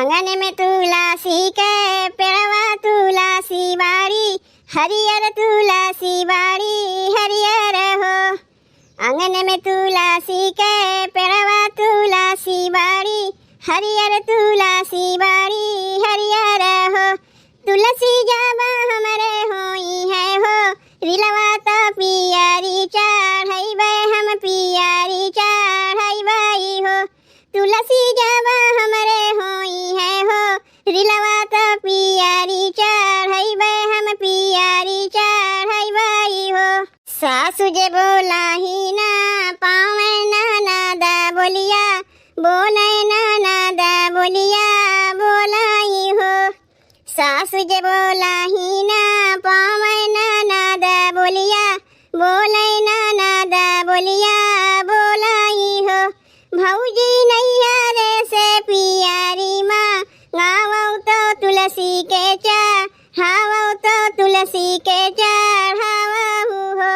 आंगन में तुलसी के पेड़वा तुलसी बाड़ी, हरियर तुलसी बाड़ी हरियर हो। आंगन में तुलसी के पेड़वा तुलसी बाड़ी, हरियर तुलसी बाड़ी हरियर हो। तुलसी जाबा हमरे होई है हो, रिलवा तो पियारी चढ़ैबे हम पियारी चढ़ैबे हो। तुलसी जाबा हमरे होई है हो, रिलवा तो पियारी चढ़ैबे हम पियारी चढ़ैबे हो। सासु जे बोलाही ना पावे ननदा बोलिया, बोले ननदा बोलिया बोलाई हो। सासु जे बोलाही ना पावे ननदा बोलिया, बोले ननदा बोलिया बोलाई हो। भौजी नैहरे से पियारी माँ, गावौ तो तुलसी के चढ़ावौ तो तुलसी के चढ़ावौ हो।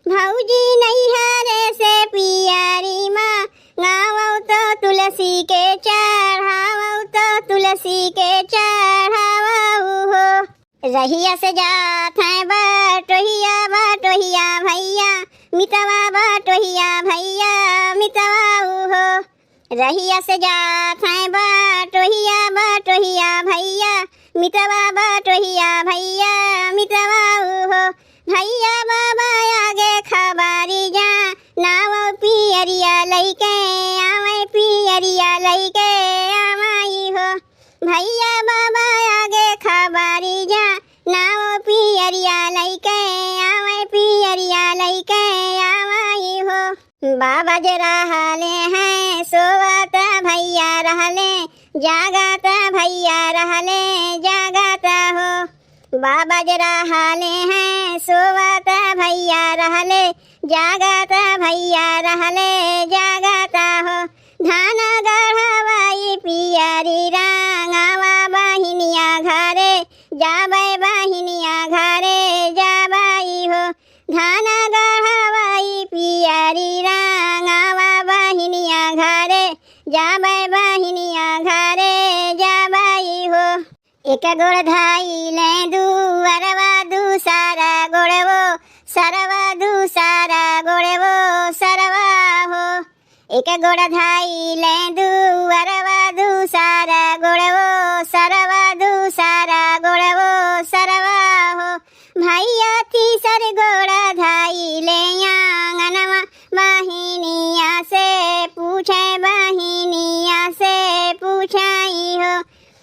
भौजी नैहरे से पियारी माँ, गावौ तो तुलसी के चढ़ावौ तो तुलसी के चढ़ावौ हो। रहिया से जात है बटोहिया बटोहिया भैया, मितवा बटोहिया भैया मितवा हो। रहिया से जात है बटोहिया बटोहिया भैया, मितवा बटोहिया भैया मितवा हो। भैया बाबा आगे खबारी जा, नाव पियरिया लैके आवे पियरिया लैके आवाई हो। भैया बाबा आगे खबारी जा, नाव पियरिया लैके आवे पियरिया लैके आवाई हो। बाबा जे रहले हैं सोवत भैया रहले, जागत भैया रहले जागत हो। बाबा जे रहले हैं सोवत भैया रहले, जागत भैया रहले जागत हो। धान गढ़वाई पियरी रंगावा बहिनिया घरे, जाबै बहिनिया घरे जाबाई हो। धान गढ़वाई पियरी रंगावा बहिनिया घरे, जाबै बहिनिया घरे जाबाई हो। एक गोड़ धाइले दुअरवा दूसरा गोड़वो, सरवा दूसरा गोड़वो सरवा हो। एक गोड़ धाइले दुअरवा दूसरा गोड़वो, सरवा दूसरा गोड़वो सरवा हो। भैया तीसर गोड़ धाइले आंगनवा बहिनिया से पूछे, बहिनिया से पूछाई हो।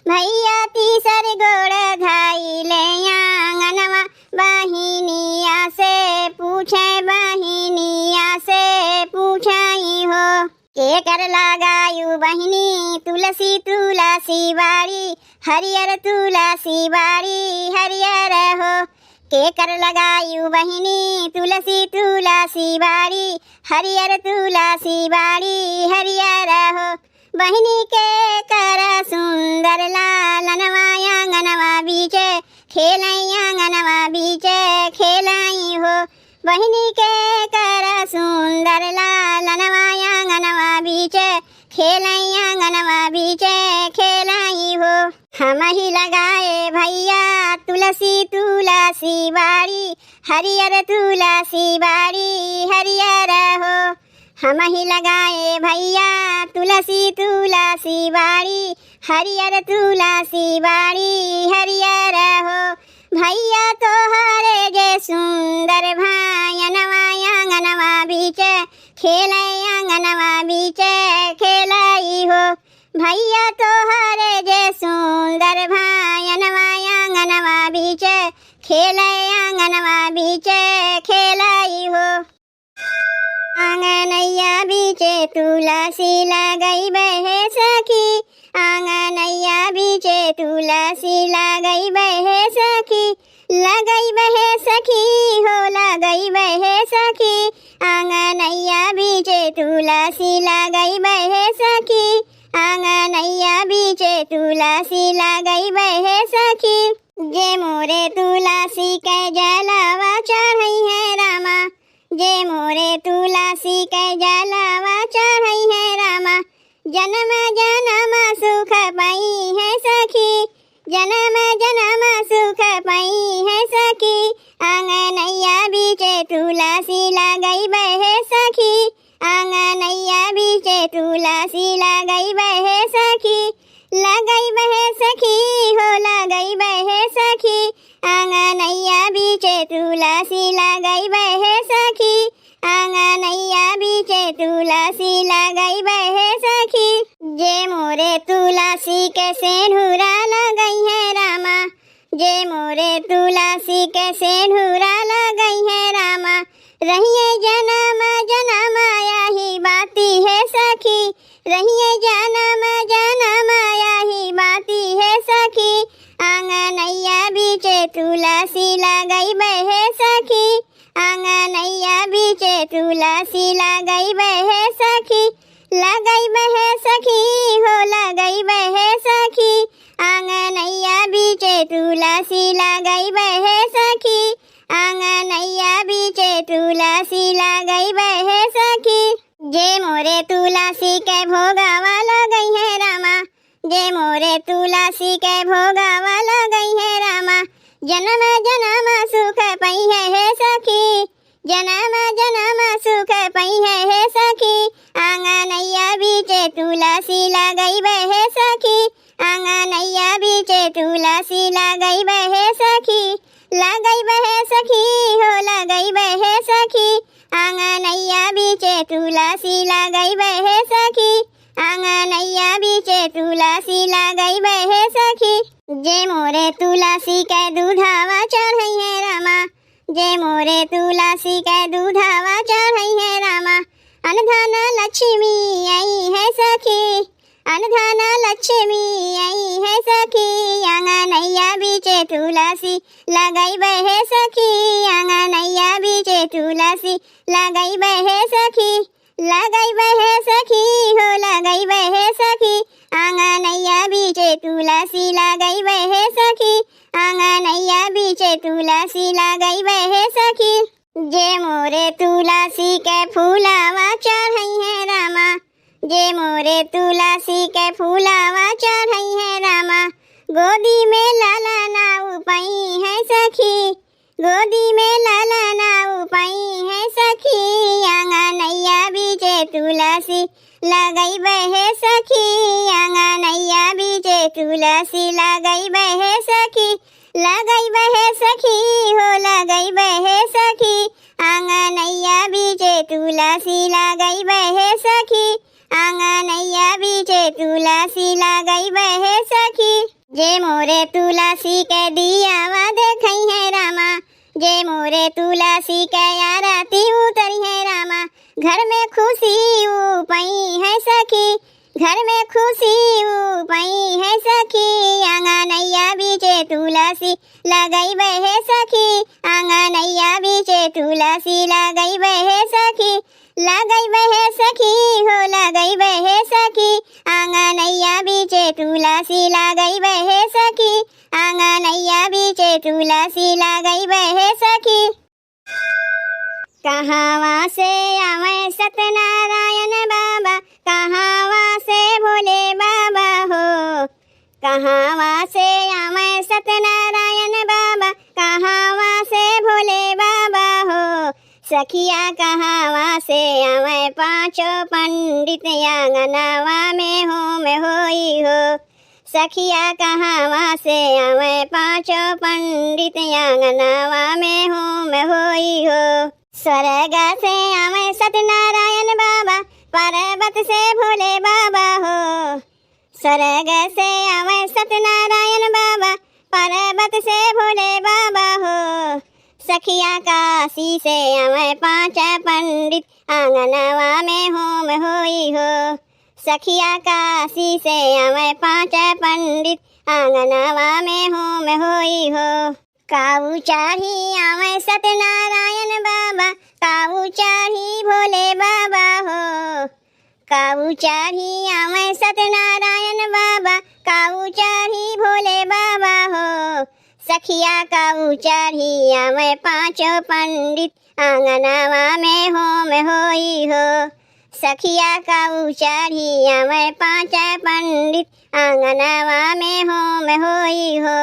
भैया तीसर गोड़ धाइले आंगनवा बहिनिया से पूछे, बहिनिया से पूछाई हो। के कर लगायु बहिनी तुलसी तुलसी बाड़ी, हरियर तुलसी बाड़ी हरियर हो। के कर लगायु बहिनी तुलसी तुलसी बाड़ी, हरियर तुलसी बाड़ी हरियर हो। बहिनी के कर सुंदर लालनवा आंगनवा बीचे, खेलाई आंगनवा बीचे खेलाई हो। बहिनी के कर सुंदर लालनवा आंगनवा बीचे, खेलाई आंगनवा बीचे खेलाई हो। हम ही लगाए भैया तुलसी तुलसी बाड़ी, हरियर तुलसी बाड़ी हरियर हो। हम ही लगाए भैया तुलसी तुलसी बाड़ी, हरियर तुलसी बाड़ी हरियर हो। भैया तोहरे जे सुंदर भायनवा आंगनवा बीचे, खेले आंगनवा बीचे खेलाई हो। भैया तोहरे जे सुंदर भायनवा आंगनवा बीचे, खेले आंगनवा बीचे खेलाई हो। आंगनैया बीचे तुलसी लगैबे हे सखी, आंगनैया बीचे तुलसी लगैबे हे सखी, लगैबे हे सखी हो लगैबे हे सखी। आंगनैया बीचे तुलसी लगैबे हे सखी, आंगनैया बीचे तुलसी लगैबे हे सखी। जे मोरे तुलसी के जलवा चढ़ई है रामा, जे मोरे तुलसी के जलवा चढ़ई है रामा। जन्म जन्म सुख पाई है लगई बहे सखी हो लगई बहे सखी आंगनैया बीचे तुलसी लगई बहे सखी आंगनैया बीचे तुलसी लगई बहे सखी जे मोरे तुलसी के सेनुरा लगई है रामा जे मोरे तुलसी के सेनुरा लगई है रामा रहिए जन्म जन्म यही बाती है सखी रहिए जन्म जन्म यही बाती है सखी आंगनैया बीचे तुलसी लगई बहे सखी आंगनैया बीचे तुलसी लगई बहे सखी लगई बहे सखी हो लगई बहे सखी आंगनैया बीचे तुलसी लगई बहे सखी आंगनैया बीचे तुलसी लगई बहे सखी जे मोरे तुलसी के भोगावा लगई है रामा जे मोरे तुलसी के भोगावा लगई है रामा जन्म जन्म सुख पई है सखी जन्म जन्म सुख पई है सखी आंगनैया बीचे तुलसी लगई बहे सखी आंगनैया बीचे तुलसी लगई बहे सखी लगई बहे सखी हो लगई बहे सखी आंगनैया बीचे तुलसी लगई बहे सखी आंगनैया बीचे तुलसी लगई बहे सखी जे मोरे तुलसी के दूधावा चढ़ई है रामा जे मोरे तुलसी के दूधावा चढ़ई है रामा अनधन लक्ष्मी आई है सखी अनधन लक्ष्मी आई है सखी आंगनैया बीचे तुलसी लगई बहे सखी आंगनैया बीचे तुलसी लगई बहे सखी लगई बहे सखी हो लगई बहे सखी आंगनैया बीचे तुलसी लगई बहे सखी आंगनैया बीचे तुलसी लगई बहे सखी जे मोरे तुलसी के फूलावा चढ़ई है रामा जे मोरे तुलसी के फूलावा चढ़ई है रामा गोदी में लाला नाउ पई है सखी गोदी में लाला नाउ पई है सखी आंगनैया बीचे तुलसी लगई बहे सखी आंगनैया बीचे तुलसी लगई बहे सखी लगई बहे सखी हो लगई बहे सखी आंगनैया बीचे तुलसी लगई बहे सखी आंगनैया बीचे तुलसी लगई बहे सखी जे मोरे तुलसी के दियावा देखई है रामा जे मोरे तुलसी के आरती उतरी है रामा घर में खुशी उपई है सखी घर में खुशी उपई है सखी आंगनैया बीचे तुलसी लगई बहे सखी आंगनैया बीचे तुलसी लगई बहे सखी लगई बहे सखी हो लगई बहे सखी आंगनैया बीचे तुलसी लगई बहे सखी आंगनैया बीचे तुलसी लगई बहे सखी कहावा से आवे सत्यनारायण बाबा कहावा से भोले बाबा हो कहावा से आवे सत्यनारायण बाबा कहावा से भोले बाबा हो सखिया कहावा से आवे पांचों पंडित आंगनवा में होई हो सखिया कहावा से आवे पांचों पंडित आंगनवा में होई हो स्वर्ग से आवे सत्यनारायण बाबा पर्वत से भोले बाबा हो स्वर्ग से आवे सत्यनारायण बाबा पर्वत से भोले बाबा हो सखिया काशी से आवे पांच पंडित आंगनवा में होई हो सखिया काशी से आवे पांच पंडित आंगनवा में होई हो काऊ चाही आवे सत्यनारायण बाबा काऊ चाही भोले बाबा हो काऊ चाही आवे सत्यनारायण बाबा काऊ चाही भोले बाबा हो सखिया काऊ चाही आवे पांचों पंडित आंगनवा में होई हो सखिया काऊ चाही आवे पांच पंडित आंगनवा में होई हो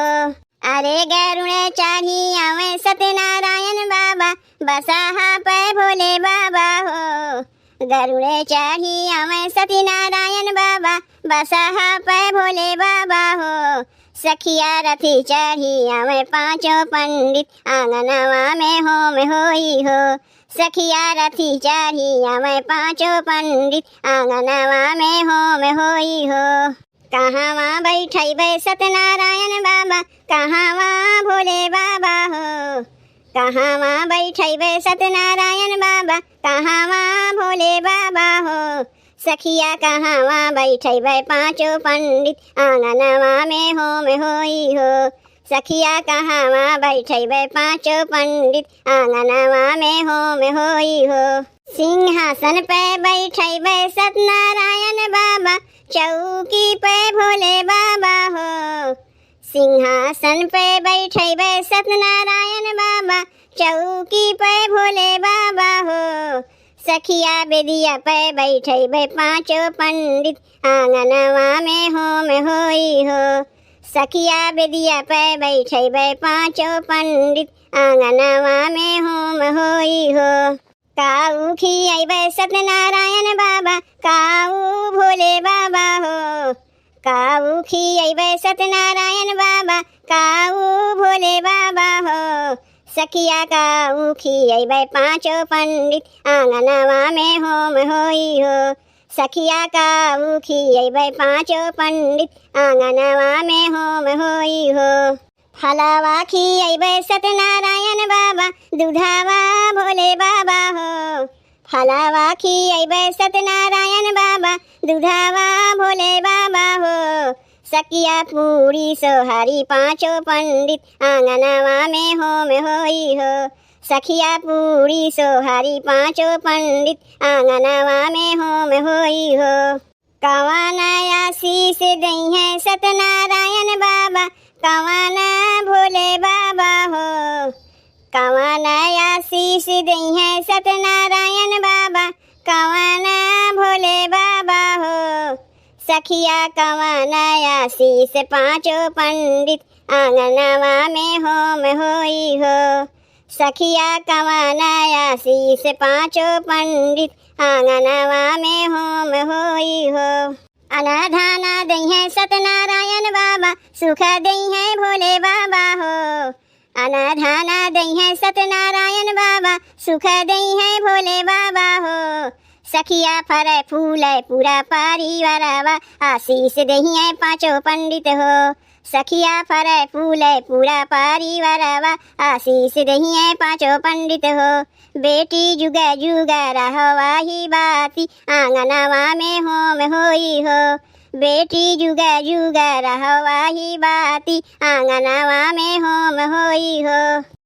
अरे गरुड़ चाही आवे सत्यनारायण बाबा बसाहा पे भोले बाबा हो गरुड़े चढ़ी आवे सत्यनारायण बाबा, बसहा पे भोले बाबा हो। सखिया रथी चढ़ी आवे पांचों पंडित, आंगनवा में होम होई हो। सखिया रथी चढ़ी आवे पांचों पंडित, आंगनवा में होम होई हो। कहाँ बैठैबे सत्यनारायण बाबा, कहाँ भोले बाबा हो। कहाँ बैठैबे सत्यनारायण बाबा, कहाँ भोले बाबा हो। सखिया कहाँ बैठैबे पांचों पंडित, आंगनवा में होम होई हो। सखिया कहाँ बैठैबे पांचों पंडित, आंगनवा में होम होई हो। सिंहासन पे बैठैबे सत्यनारायण बाबा, चौकी पे भोले बाबा हो। सिंहासन पे बैठैबे सत्यनारायण बाबा, चौकी पे भोले बाबा हो। सखिया बेदिया पे बैठैबे पांचों पंडित, आंगनवा में होम होई हो। सखिया बेदिया पे बैठैबे पांचों पंडित, आंगनवा में होम होई हो। काऊ खियाइबे सत्यनारायण बाबा, काऊ भोले बाबा हो। काऊ खियाइबे सत्यनारायण बाबा, काऊ भोले बाबा हो। सखिया काऊ खियाइबे पांचों पंडित, आंगनवा में होम होई हो। सखिया काऊ खियाइबे पांचों पंडित, आंगनवा में होम होई हो। फलवा खियाइबे सत्यनारायण बाबा, दूधवा भोले बाबा हो। फलवा खियाइबे सत्यनारायण बाबा, दूधवा भोले बाबा हो। सखिया पूरी सोहारी पांचों पंडित, आंगनवा में होम होई हो। सखिया पूरी सोहारी पांचों पंडित, आंगनवा में होम होई हो। कवाना आशीष दई है सत्यनारायण बाबा, कवाना भोले बाबा हो। कवाना आशीष दई है सत्यनारायण बाबा, कवाना भोले बाबा हो। सखिया कवाना आशीष पांचों पंडित, आंगनवा में होम होई हो। सखिया कवाना आशीष पांचों पंडित, आंगनवा में होम होई हो। अनाधाना दई है सत्यनारायण बाबा, सुख दई है भोले बाबा हो। अनाधाना दई है सत्यनारायण बाबा, सुख दई है भोले बाबा हो। सखिया फरे फूले पूरा परिवारवा, आशीष दई है पांचों पंडित हो। सखिया फरे फूले पूरा परिवारवा, आशीष दई है पांचों पंडित हो। बेटी जुगा जुगा रहवाही बाती, आंगनवा में होम होई हो। बेटी जुगा जुगा रहवाही बाती, आंगनवा में होम होई हो।